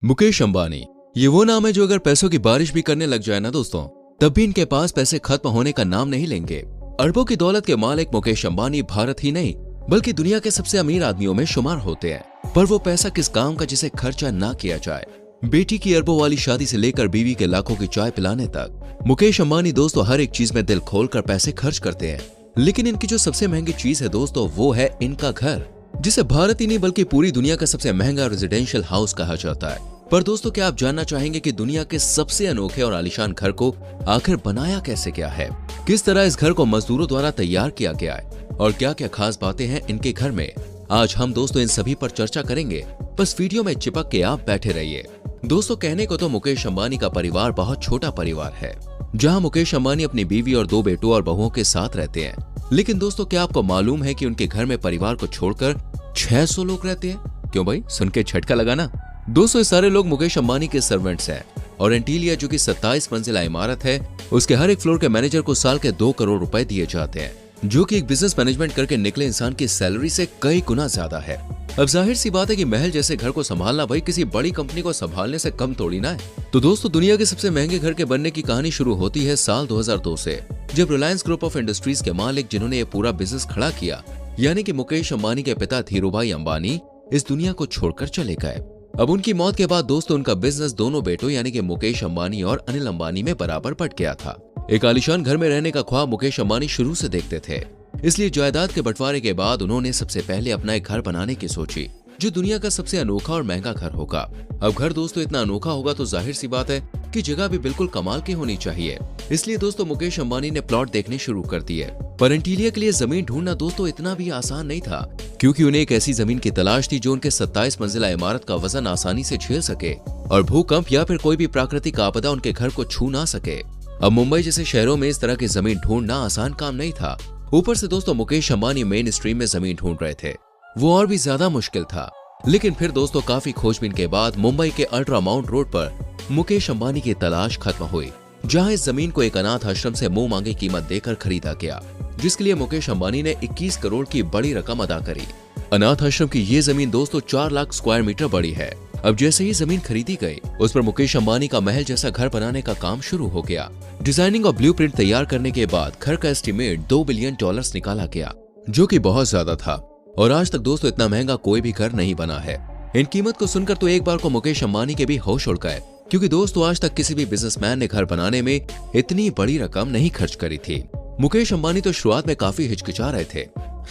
मुकेश अंबानी, ये वो नाम है जो अगर पैसों की बारिश भी करने लग जाए ना दोस्तों, तब भी इनके पास पैसे खत्म होने का नाम नहीं लेंगे। अरबों की दौलत के मालिक मुकेश अंबानी भारत ही नहीं बल्कि दुनिया के सबसे अमीर आदमियों में शुमार होते हैं। पर वो पैसा किस काम का जिसे खर्चा ना किया जाए। बेटी की अरबों वाली शादी से लेकर बीवी के लाखों की चाय पिलाने तक मुकेश अंबानी दोस्तों हर एक चीज में दिल खोलकर पैसे खर्च करते हैं। लेकिन इनकी जो सबसे महंगी चीज है दोस्तों वो है इनका घर, जिसे भारत ही नहीं बल्कि पूरी दुनिया का सबसे महंगा रेजिडेंशियल हाउस कहा जाता है। पर दोस्तों क्या आप जानना चाहेंगे कि दुनिया के सबसे अनोखे और आलीशान घर को आखिर बनाया कैसे गया है, किस तरह इस घर को मजदूरों द्वारा तैयार किया गया है और क्या क्या खास बातें हैं इनके घर में। आज हम दोस्तों इन सभी पर चर्चा करेंगे, बस वीडियो में चिपक के आप बैठे रहिए। दोस्तों कहने को तो मुकेश अंबानी का परिवार बहुत छोटा परिवार है, जहां मुकेश अंबानी अपनी बीवी और 2 बेटों और बहुओं के साथ रहते हैं। लेकिन दोस्तों क्या आपको मालूम है कि उनके घर में परिवार को छोड़कर 600 लोग रहते हैं? क्यों भाई, सुन के झटका लगा ना। दोस्तों ये सारे लोग मुकेश अंबानी के सर्वेंट्स हैं और एंटीलिया जो कि 27 मंजिला इमारत है, उसके हर एक फ्लोर के मैनेजर को साल के 2 करोड़ रुपए दिए जाते हैं, जो कि एक बिजनेस मैनेजमेंट करके निकले इंसान की सैलरी से कई गुना ज्यादा है। अब जाहिर सी बात है कि महल जैसे घर को संभालना भाई किसी बड़ी कंपनी को संभालने से कम थोड़ी ना है। तो दोस्तों दुनिया के सबसे महंगे घर के बनने की कहानी शुरू होती है साल 2002 से, जब रिलायंस ग्रुप ऑफ इंडस्ट्रीज के मालिक जिन्होंने ये पूरा बिजनेस खड़ा किया, यानी कि मुकेश अंबानी के पिता धीरूभाई अंबानी इस दुनिया को छोड़कर चले गए। अब उनकी मौत के बाद दोस्तों उनका बिजनेस दोनों बेटों यानी कि मुकेश अंबानी और अनिल अंबानी में बराबर बट गया था। एक आलीशान घर में रहने का ख्वाब मुकेश अंबानी शुरू से देखते थे, इसलिए जायदाद के बंटवारे के बाद उन्होंने सबसे पहले अपना एक घर बनाने की सोची, जो दुनिया का सबसे अनोखा और महंगा घर होगा। अब घर दोस्तों इतना अनोखा होगा तो जाहिर सी बात है कि जगह भी बिल्कुल कमाल की होनी चाहिए। इसलिए दोस्तों मुकेश अंबानी ने प्लॉट देखने शुरू कर दिए। पर एंटीलिया के लिए जमीन ढूंढना दोस्तों इतना भी आसान नहीं था, क्योंकि उन्हें एक ऐसी जमीन की तलाश थी जो उनके 27 मंजिला इमारत का वजन आसानी से झेल सके और भूकंप या फिर कोई भी प्राकृतिक आपदा उनके घर को छू ना सके। अब मुंबई जैसे शहरों में इस तरह की जमीन ढूंढना आसान काम नहीं था। ऊपर से दोस्तों मुकेश अंबानी मेन स्ट्रीम में जमीन ढूंढ रहे थे, वो और भी ज्यादा मुश्किल था। लेकिन फिर दोस्तों काफी खोजबीन के बाद मुंबई के अल्ट्रा माउंट रोड पर मुकेश अंबानी की तलाश खत्म हुई, जहां इस जमीन को एक अनाथ आश्रम से मुंह मांगी कीमत देकर खरीदा गया, जिसके लिए मुकेश अंबानी ने 21 करोड़ की बड़ी रकम अदा करी। अनाथ आश्रम की ये जमीन दोस्तों 4 लाख स्क्वायर मीटर बड़ी है। अब जैसे ही जमीन खरीदी गई, उस पर मुकेश अंबानी का महल जैसा घर बनाने का काम शुरू हो गया। डिजाइनिंग और ब्लूप्रिंट तैयार करने के बाद घर का एस्टीमेट $2 बिलियन निकाला गया, जो कि बहुत ज्यादा था और आज तक दोस्तों इतना महंगा कोई भी घर नहीं बना है। इन कीमत को सुनकर तो एक बार को मुकेश अंबानी के भी होश उड़ गए, क्योंकि दोस्तों आज तक किसी भी बिजनेसमैन ने घर बनाने में इतनी बड़ी रकम नहीं खर्च करी थी। मुकेश अंबानी तो शुरुआत में काफी हिचकिचा रहे थे।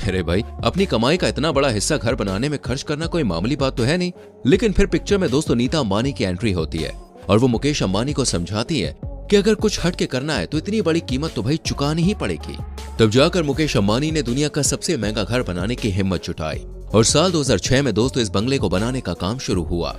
अरे भाई, अपनी कमाई का इतना बड़ा हिस्सा घर बनाने में खर्च करना कोई मामूली बात तो है नहीं। लेकिन फिर पिक्चर में दोस्तों नीता अंबानी की एंट्री होती है और वो मुकेश अंबानी को समझाती है कि अगर कुछ हट के करना है तो इतनी बड़ी कीमत तो भाई चुकानी ही पड़ेगी। तब जाकर मुकेश अंबानी ने दुनिया का सबसे महंगा घर बनाने की हिम्मत जुटाई और साल 2006 में दोस्तों इस बंगले को बनाने का काम शुरू हुआ।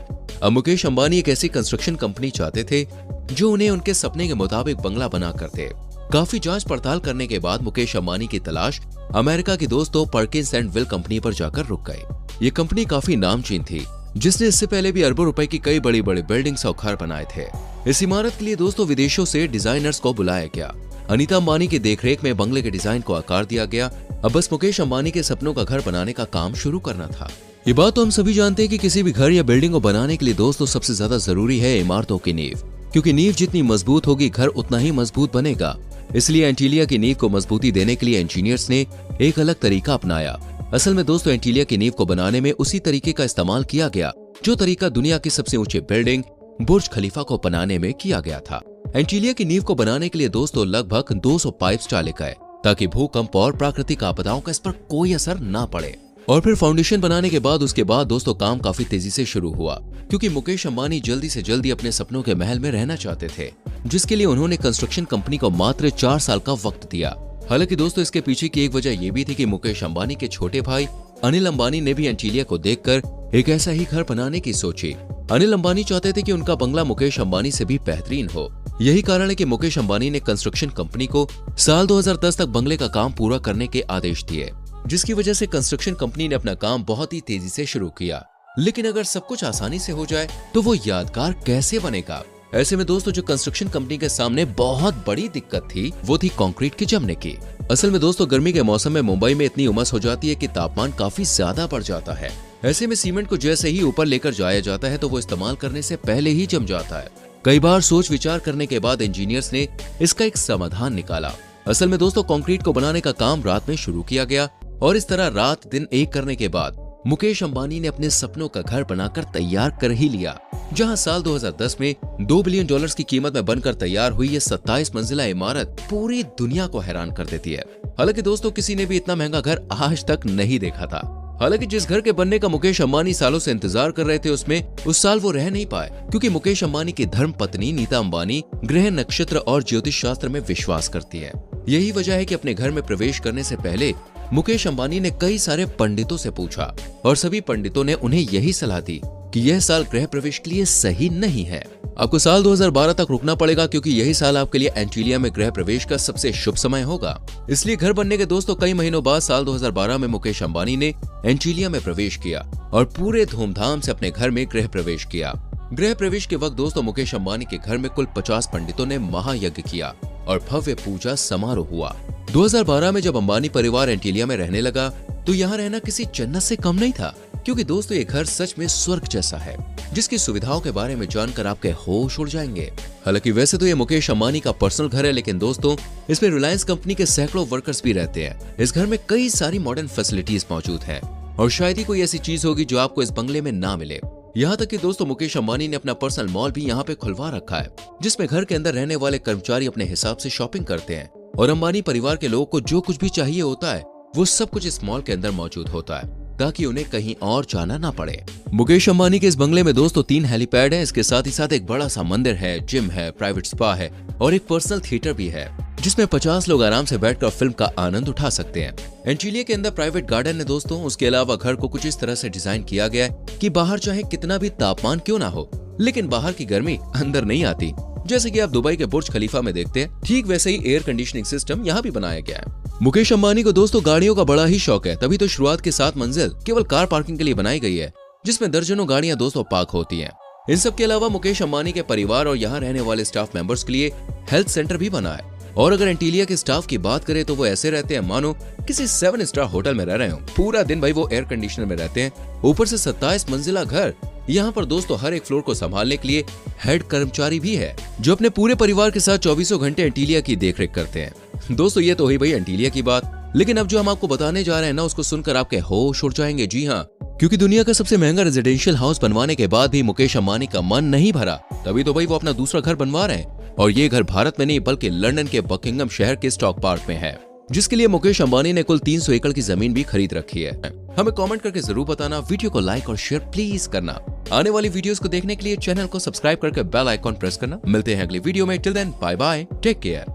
अब मुकेश अंबानी एक ऐसी कंस्ट्रक्शन कंपनी चाहते थे जो उन्हें उनके सपने के मुताबिक बंगला बना कर दे। काफी जांच पड़ताल करने के बाद मुकेश अंबानी की तलाश अमेरिका की दोस्तों पर्किंस एंड विल कंपनी पर जाकर रुक गई। ये कंपनी काफी नामचीन थी, जिसने इससे पहले भी अरबों रुपए की कई बड़ी बड़ी बिल्डिंग्स और घर बनाए थे। इस इमारत के लिए दोस्तों विदेशों से डिजाइनर्स को बुलाया गया। अनीता अंबानी की देखरेख में बंगले के डिजाइन को आकार दिया गया। अब बस मुकेश अंबानी के सपनों का घर बनाने का काम शुरू करना था। ये बात तो हम सभी जानते हैं कि किसी भी घर या बिल्डिंग को बनाने के लिए दोस्तों सबसे ज्यादा जरूरी है इमारतों की नींव, क्योंकि नींव जितनी मजबूत होगी घर उतना ही मजबूत बनेगा। इसलिए एंटीलिया की नींव को मजबूती देने के लिए इंजीनियर्स ने एक अलग तरीका अपनाया। असल में दोस्तों एंटीलिया की नींव को बनाने में उसी तरीके का इस्तेमाल किया गया जो तरीका दुनिया की सबसे ऊंची बिल्डिंग बुर्ज खलीफा को बनाने में किया गया था। एंटीलिया की नींव को बनाने के लिए दोस्तों लगभग 200 पाइप्स डाले गए, ताकि भूकंप और प्राकृतिक आपदाओं का इस पर कोई असर ना पड़े। और फिर फाउंडेशन बनाने के बाद उसके बाद दोस्तों काम काफी तेजी से शुरू हुआ, क्योंकि मुकेश अंबानी जल्दी से जल्दी अपने सपनों के महल में रहना चाहते थे, जिसके लिए उन्होंने कंस्ट्रक्शन कंपनी को मात्र 4 साल का वक्त दिया। हालांकि दोस्तों इसके पीछे की एक वजह ये भी थी कि मुकेश अंबानी के छोटे भाई अनिल अंबानी ने भी एंटीलिया को देखकर एक ऐसा ही घर बनाने की सोची। अनिल अंबानी चाहते थे कि उनका बंगला मुकेश अंबानी से भी बेहतरीन हो। यही कारण है कि मुकेश अंबानी ने कंस्ट्रक्शन कंपनी को साल 2010 तक बंगले का काम पूरा करने के आदेश दिए, जिसकी वजह से कंस्ट्रक्शन कंपनी ने अपना काम बहुत ही तेजी से शुरू किया। लेकिन अगर सब कुछ आसानी से हो जाए तो वो यादगार कैसे बनेगा? ऐसे में दोस्तों जो कंस्ट्रक्शन कंपनी के सामने बहुत बड़ी दिक्कत थी वो थी कंक्रीट के जमने की। असल में दोस्तों गर्मी के मौसम में मुंबई में इतनी उमस हो जाती है कि तापमान काफी ज्यादा बढ़ जाता है ऐसे में सीमेंट को जैसे ही ऊपर लेकर जाया जाता है तो वो इस्तेमाल करने से पहले ही जम जाता है। कई बार सोच विचार करने के बाद इंजीनियर्स ने इसका एक समाधान निकाला। असल में दोस्तों कंक्रीट को बनाने का काम रात में शुरू किया गया और इस तरह रात दिन एक करने के बाद मुकेश अंबानी ने अपने सपनों का घर बनाकर तैयार कर ही लिया, जहां साल 2010 में $2 बिलियन की कीमत में बनकर तैयार हुई ये 27 मंजिला इमारत पूरी दुनिया को हैरान कर देती है। हालांकि दोस्तों किसी ने भी इतना महंगा घर आज तक नहीं देखा था। हालांकि जिस घर के बनने का मुकेश अंबानी सालों से इंतजार कर रहे थे उसमें उस साल वो रह नहीं पाए, क्योंकि मुकेश अंबानी की धर्म पत्नी नीता अंबानी ग्रह नक्षत्र और ज्योतिष शास्त्र में विश्वास करती है। यही वजह है कि अपने घर में प्रवेश करने से पहले मुकेश अंबानी ने कई सारे पंडितों से पूछा और सभी पंडितों ने उन्हें यही सलाह दी कि यह साल गृह प्रवेश के लिए सही नहीं है। आपको साल 2012 तक रुकना पड़ेगा, क्योंकि यही साल आपके लिए एंटीलिया में गृह प्रवेश का सबसे शुभ समय होगा। इसलिए घर बनने के दोस्तों कई महीनों बाद साल 2012 में मुकेश अंबानी ने एंटीलिया में प्रवेश किया और पूरे धूमधाम से अपने घर में गृह प्रवेश किया। गृह प्रवेश के वक्त दोस्तों मुकेश अंबानी के घर में कुल 50 पंडितों ने महायज्ञ किया और भव्य पूजा समारोह हुआ। 2012 में जब अंबानी परिवार एंटीलिया में रहने लगा तो यहाँ रहना किसी जन्नत से कम नहीं था, क्योंकि दोस्तों ये घर सच में स्वर्ग जैसा है, जिसकी सुविधाओं के बारे में जानकर आपके होश उड़ जाएंगे। हालांकि वैसे तो ये मुकेश अंबानी का पर्सनल घर है, लेकिन दोस्तों इसमें रिलायंस कंपनी के सैकड़ों वर्कर्स भी रहते हैं। इस घर में कई सारी मॉडर्न फैसिलिटीज मौजूद है और शायद ही कोई ऐसी चीज होगी जो आपको इस बंगले में ना मिले। यहाँ तक कि दोस्तों मुकेश अंबानी ने अपना पर्सनल मॉल भी यहाँ पे खुलवा रखा है, जिसमें घर के अंदर रहने वाले कर्मचारी अपने हिसाब से शॉपिंग करते हैं और अंबानी परिवार के लोगों को जो कुछ भी चाहिए होता है वो सब कुछ इस मॉल के अंदर मौजूद होता है, ताकि उन्हें कहीं और जाना ना पड़े। मुकेश अंबानी के इस बंगले में दोस्तों 3 हेलीपैड हैं। इसके साथ ही साथ एक बड़ा सा मंदिर है, जिम है, प्राइवेट स्पा है और एक पर्सनल थिएटर भी है, जिसमें 50 लोग आराम से बैठकर फिल्म का आनंद उठा सकते हैं। एंटीलिया के अंदर प्राइवेट गार्डन है दोस्तों। उसके अलावा घर को कुछ इस तरह से डिजाइन किया गया है कि बाहर चाहे कितना भी तापमान क्यों ना हो, लेकिन बाहर की गर्मी अंदर नहीं आती। जैसे कि आप दुबई के बुर्ज खलीफा में देखते हैं, ठीक वैसे ही एयर कंडीशनिंग सिस्टम यहाँ भी बनाया गया है। मुकेश अंबानी को दोस्तों गाड़ियों का बड़ा ही शौक है, तभी तो शुरुआत के 7 मंजिल केवल कार पार्किंग के लिए बनाई गई है, जिसमें दर्जनों गाड़ियां दोस्तों पार्क होती हैं। इन सब के अलावा मुकेश अंबानी के परिवार और यहाँ रहने वाले स्टाफ मेंबर्स के लिए हेल्थ सेंटर भी बना है। और अगर एंटीलिया के स्टाफ की बात करें तो वो ऐसे रहते हैं मानो किसी 7 स्टार होटल में रह रहे हो। पूरा दिन भाई वो एयर कंडीशनर में रहते हैं। ऊपर से 27 मंजिला घर। यहाँ पर दोस्तों हर एक फ्लोर को संभालने के लिए हेड कर्मचारी भी है, जो अपने पूरे परिवार के साथ 24 घंटे एंटीलिया की देखरेख करते हैं। दोस्तों ये तो हुई भाई एंटीलिया की बात, लेकिन अब जो हम आपको बताने जा रहे हैं ना, उसको सुनकर आपके होश उड़ जाएंगे। जी हाँ, क्योंकि दुनिया का सबसे महंगा रेजिडेंशियल हाउस बनवाने के बाद भी मुकेश अंबानी का मन नहीं भरा, तभी तो भाई वो अपना दूसरा घर बनवा रहे हैं। और ये घर भारत में नहीं बल्कि लंदन के बकिंगम शहर के स्टॉक पार्क में है, जिसके लिए मुकेश अंबानी ने कुल 300 एकड़ की जमीन भी खरीद रखी है। हमें कमेंट करके जरूर बताना, वीडियो को लाइक और शेयर प्लीज करना। आने वाली वीडियोस को देखने के लिए चैनल को सब्सक्राइब करके बेल आइकॉन प्रेस करना। मिलते हैं अगली वीडियो में। Till then bye bye, take care.